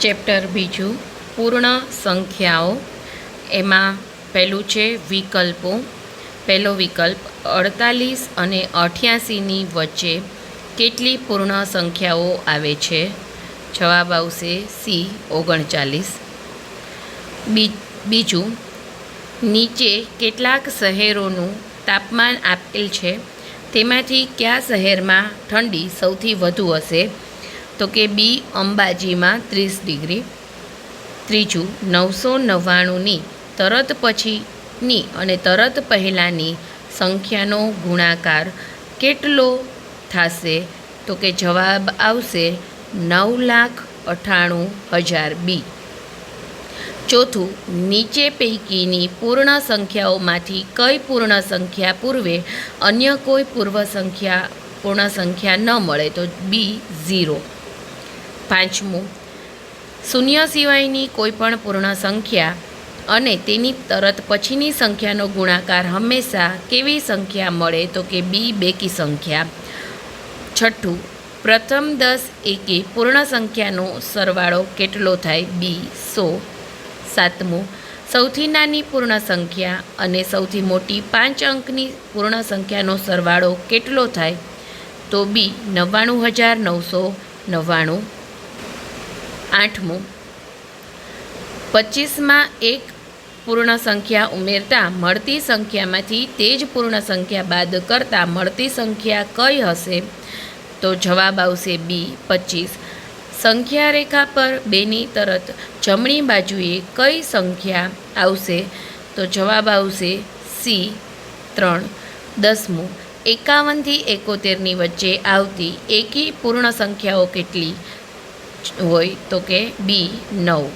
Chapter બીજું પૂર્ણ સંખ્યાઓ. એમાં પહેલું છે વિકલ્પો. પહેલો વિકલ્પ 48 અને 88ની વચ્ચે કેટલી પૂર્ણ સંખ્યાઓ આવે છે? જવાબ આવશે સી 39. બીજું, નીચે કેટલાક શહેરોનું તાપમાન આપેલ છે, તેમાંથી કયા શહેરમાં ઠંડી સૌથી વધુ હશે? તો કે બી અંબાજીમાં 30 ડિગ્રી. ત્રીજું, 999ની તરત પછીની અને તરત પહેલાંની સંખ્યાનો ગુણાકાર કેટલો થશે? તો કે જવાબ આવશે 9,98,000 બી. ચોથું, નીચે પૈકીની પૂર્ણ સંખ્યાઓમાંથી કઈ પૂર્ણ સંખ્યા પૂર્વે અન્ય કોઈ પૂર્ણ સંખ્યા ન મળે? તો બી 0. પાંચમું, શૂન્ય સિવાયની કોઈપણ પૂર્ણ સંખ્યા અને તેની તરત પછીની સંખ્યાનો ગુણાકાર હંમેશા કેવી સંખ્યા મળે? તો કે બી બેકી સંખ્યા. છઠ્ઠું, પ્રથમ 10 એકી પૂર્ણ સંખ્યાનો સરવાળો કેટલો થાય? બી 100. સાતમું, સૌથી નાની પૂર્ણ સંખ્યા અને સૌથી મોટી 5 અંકની પૂર્ણ સંખ્યાનો સરવાળો કેટલો થાય? તો બી 99,999. આઠમું, 25માં એક પૂર્ણ સંખ્યા ઉમેરતા મળતી સંખ્યામાંથી તે જ પૂર્ણ સંખ્યા બાદ કરતાં મળતી સંખ્યા કઈ હશે? તો જવાબ આવશે બી 25. સંખ્યા રેખા પર 2ની તરત જમણી બાજુએ કઈ સંખ્યા આવશે? તો જવાબ આવશે સી 3. 10મું, 51થી 71ની વચ્ચે આવતી એકી પૂર્ણ સંખ્યાઓ કેટલી હોય? તો કે બી 9.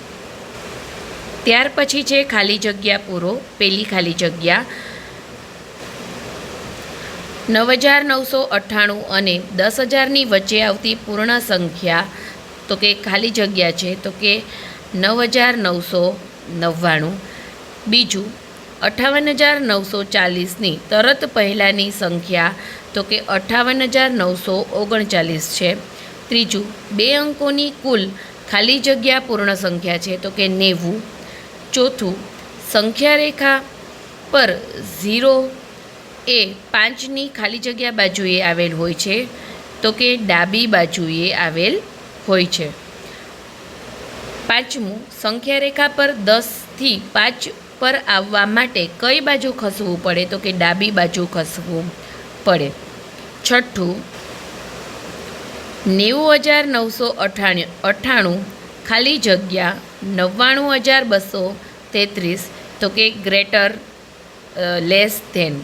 ત્યાર પછી છે ખાલી જગ્યા પૂરો. પહેલી ખાલી જગ્યા 9,998 અને 10,000ની વચ્ચે આવતી પૂર્ણ સંખ્યા. તો કે ખાલી જગ્યા છે તો કે 9,999. બીજું, 58,940ની તરત પહેલાંની સંખ્યા. તો કે 58,939 છે. ત્રીજું, 2 અંકોની કુલ ખાલી જગ્યા પૂર્ણ સંખ્યા છે. તો કે 90. ચોથું, સંખ્યા રેખા પર 0 એ 5ની ખાલી જગ્યા બાજુએ આવેલ હોય છે. તો કે ડાબી બાજુએ આવેલ હોય છે. પાંચમું, સંખ્યા રેખા પર 10થી 5 પર આવવા માટે કઈ બાજુ ખસવું પડે? તો કે ડાબી બાજુ ખસવું પડે. છઠ્ઠું, 90,998 ખાલી જગ્યા 99,233. તો કે ગ્રેટર લેસ ધેન.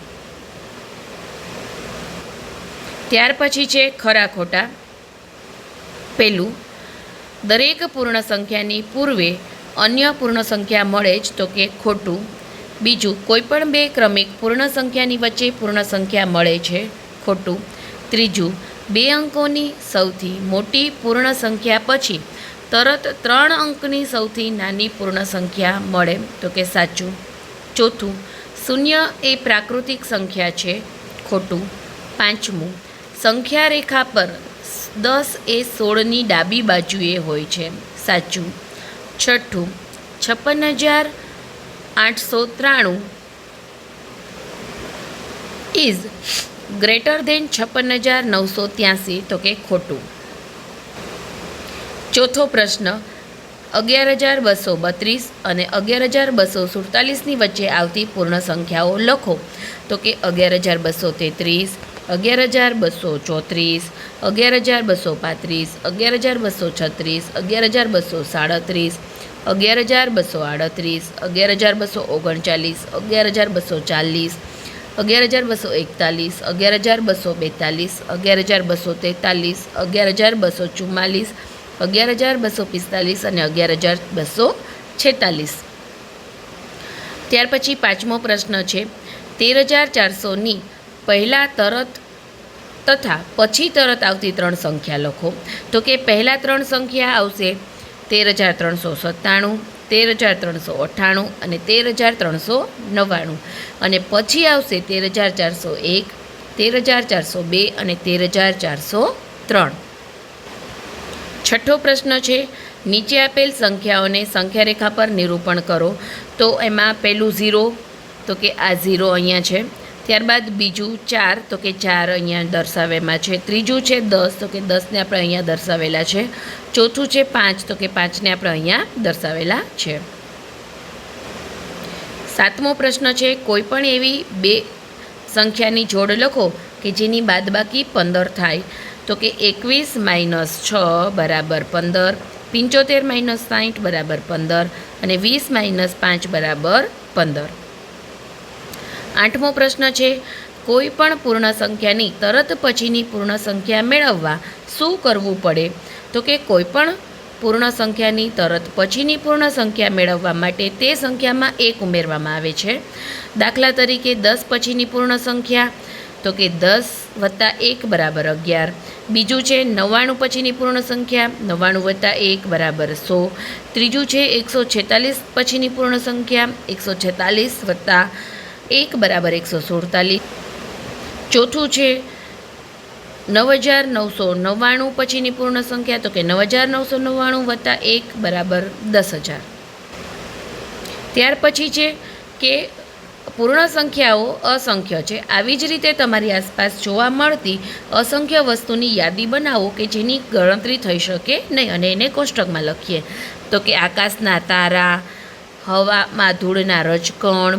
ત્યાર પછી છે ખરા ખોટા. પહેલું, દરેક પૂર્ણ સંખ્યાની પૂર્વે અન્ય પૂર્ણ સંખ્યા મળે જ. તો કે ખોટું. બીજું, કોઈપણ 2 ક્રમિક પૂર્ણ સંખ્યાની વચ્ચે પૂર્ણ સંખ્યા મળે છે. ખોટું. ત્રીજું, 2 અંકોની સૌથી મોટી પૂર્ણ સંખ્યા પછી તરત 3 અંકની સૌથી નાની પૂર્ણ સંખ્યા મળે. તો કે સાચું. ચોથું, 0 એ પ્રાકૃતિક સંખ્યા છે. ખોટું. પાંચમું, સંખ્યા રેખા પર 10 એ 16ની ડાબી બાજુએ હોય છે. સાચું. છઠ્ઠું, 56,893 ઇઝ ગ્રેટર ધેન 56,983. તો કે ખોટું. ચોથો પ્રશ્ન, 11,232 અને 11,247ની વચ્ચે આવતી પૂર્ણ સંખ્યાઓ લખો. તો કે 11,233, 11,234, 11,235, 11,236, 11,237, 11,238, 11,239, 11,240, 11,241, 11,242, 11,243, 11,244, 11,245 અને 11,246. ત્યાર પછી પાંચમો પ્રશ્ન છે 13,400ની પહેલાં તરત તથા પછી તરત આવતી 3 સંખ્યા લખો. તો કે પહેલાં 3 સંખ્યા આવશે 13,397, 13,398 અને 13,399 અને પછી આવશે 13,401, 13,402 અને 13,403. છઠ્ઠો પ્રશ્ન છે નીચે આપેલ સંખ્યાઓને સંખ્યા રેખા પર નિરૂપણ કરો. તો એમાં પહેલું 0, તો કે આ 0 અહીંયા છે. ત્યારબાદ બીજું 4, તો કે 4 અહીંયા દર્શાવેમાં છે. ત્રીજું છે 10, તો કે 10ને આપણે અહીંયા દર્શાવેલા છે. ચોથું છે 5, તો કે 5ને આપણે અહીંયા દર્શાવેલા છે. 7મો પ્રશ્ન છે, કોઈ પણ એવી બે સંખ્યાની જોડ લખો કે જેની બાદબાકી 15 થાય. તો કે 21 - 6 બરાબર 15, 75 - 60 બરાબર 15 અને 20 - 5 બરાબર 15. 8મો પ્રશ્ન છે, કોઈ પણ પૂર્ણ સંખ્યાની તરત પછીની પૂર્ણ સંખ્યા મેળવવા શું કરવું પડે? તો કે કોઈ પણ પૂર્ણ સંખ્યાની તરત પછીની પૂર્ણ સંખ્યા મેળવવા માટે તે સંખ્યામાં 1 ઉમેરવામાં આવે છે. દાખલા તરીકે 10 પછીની પૂર્ણ સંખ્યા, તો કે 10 + 1 બરાબર 11. બીજું છે 99 પછીની પૂર્ણ સંખ્યા, 99 + 1 બરાબર 100. ત્રીજું છે 146 પછીની પૂર્ણ સંખ્યા, 146 + 1 બરાબર 147. ચોથું છે 9999 પછીની પૂર્ણ સંખ્યા, તો કે 9999 + 1 બરાબર 10,000. ત્યાર પછી છે કે પૂર્ણ સંખ્યાઓ અસંખ્ય છે. આવી જ રીતે તમારી આસપાસ જોવા મળતી અસંખ્ય વસ્તુની યાદી બનાવો કે જેની ગણતરી થઈ શકે નહીં અને એને કોષ્ટકમાં લખીએ. તો કે આકાશના તારા, હવામાં ધૂળના રજકણ,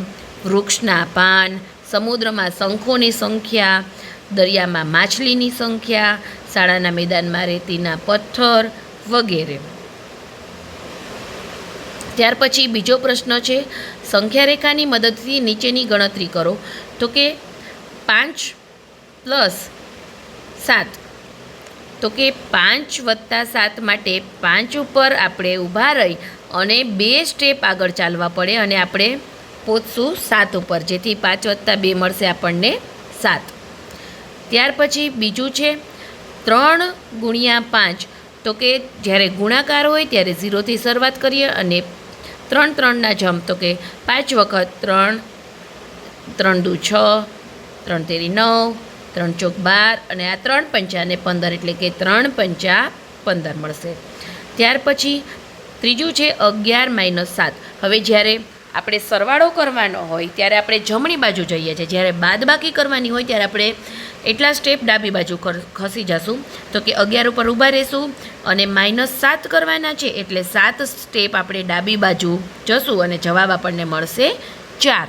વૃક્ષના પાન, સમુદ્રમાં શંખોની સંખ્યા, દરિયામાં માછલીની સંખ્યા, શાળાના મેદાનમાં રેતીના પથ્થર વગેરે. ત્યાર પછી બીજો પ્રશ્ન છે, સંખ્યા રેખાની મદદથી નીચેની ગણતરી કરો. તો કે 5 + 7, તો કે 5 + 7 માટે 5 ઉપર આપણે ઊભા રહી અને 2 સ્ટેપ આગળ ચાલવા પડે અને આપણે પહોંચશું 7 ઉપર, જેથી 5 + 2 મળશે આપણને 7. ત્યાર પછી બીજું છે 3 × 5, તો કે જ્યારે ગુણાકાર હોય ત્યારે 0થી શરૂઆત કરીએ અને 3 3ના જમ્પ, તો કે 5 વખત 3, 3 દુ 6, 3 તેરી 9, 3 ચોક 12 અને આ 3 પંચાને 15, એટલે કે 3 પંચા 15 મળશે. ત્યાર પછી ત્રીજું છે 11 - 7. હવે જ્યારે આપણે સરવાળો કરવાનો હોય ત્યારે આપણે જમણી બાજુ જઈએ છીએ, જ્યારે બાદબાકી કરવાની હોય ત્યારે આપણે એટલા સ્ટેપ ડાબી બાજુ ખસી જશું. તો કે 11 ઉપર ઊભા રહેશું અને -7 કરવાના છે, એટલે 7 સ્ટેપ આપણે ડાબી બાજુ જશું અને જવાબ આપણને મળશે 4.